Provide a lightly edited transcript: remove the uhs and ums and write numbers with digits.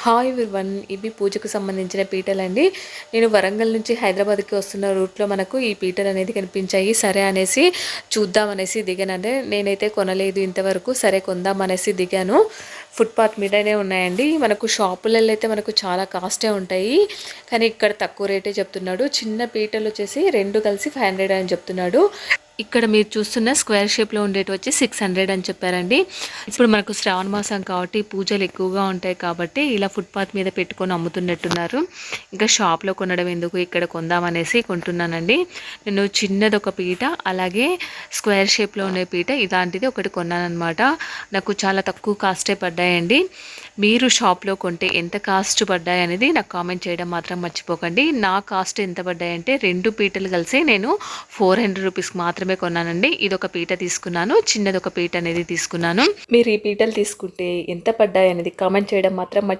Hi everyone, ఇవి పూజకు సంబంధించిన పీటలండి. నేను వరంగల్ నుంచి హైదరాబాద్కి వస్తున్న రూట్లో మనకు ఈ పీటలు అనేది కనిపించాయి. సరే అనేసి చూద్దామనేసి దిగానంటే నేనైతే కొనలేదు ఇంతవరకు. సరే కొందామనేసి దిగాను. ఫుట్పాత్ మీదనే ఉన్నాయండి. మనకు షాపులలో అయితే మనకు చాలా కాస్టే ఉంటాయి, కానీ ఇక్కడ తక్కువ రేటే చెప్తున్నాడు. చిన్న పీటలు వచ్చేసి 2 కలిసి 500 అని చెప్తున్నాడు. ఇక్కడ మీరు చూస్తున్న స్క్వేర్ షేప్లో ఉండేటి వచ్చి 600 అని చెప్పారండి. ఇప్పుడు మనకు శ్రావణ మాసం కాబట్టి పూజలు ఎక్కువగా ఉంటాయి కాబట్టి ఇలా ఫుట్పాత్ మీద పెట్టుకొని అమ్ముతున్నట్టున్నారు. ఇంకా షాప్లో కొనడం ఎందుకు, ఇక్కడ కొందామనేసి కొంటున్నానండి. నేను చిన్నది ఒక పీట, అలాగే స్క్వేర్ షేప్లో ఉండే పీట ఇలాంటిది ఒకటి కొన్నానమాట. నాకు చాలా తక్కువ కాస్టే పడ్డాయండి. మీరు షాప్లో కొంటే ఎంత కాస్ట్ పడ్డాయి అనేది నాకు కామెంట్ చేయడం మాత్రం మర్చిపోకండి. నా కాస్ట్ ఎంత పడ్డాయంటే 2 పీటలు కలిసి నేను 400 రూపీస్కి మాత్రమే కొన్నానండి. ఇది ఒక పీట తీసుకున్నాను, చిన్నది ఒక పీట అనేది తీసుకున్నాను. మీరు ఈ పీటలు తీసుకుంటే ఎంత పడ్డాయి అనేది కామెంట్ చేయడం మాత్రం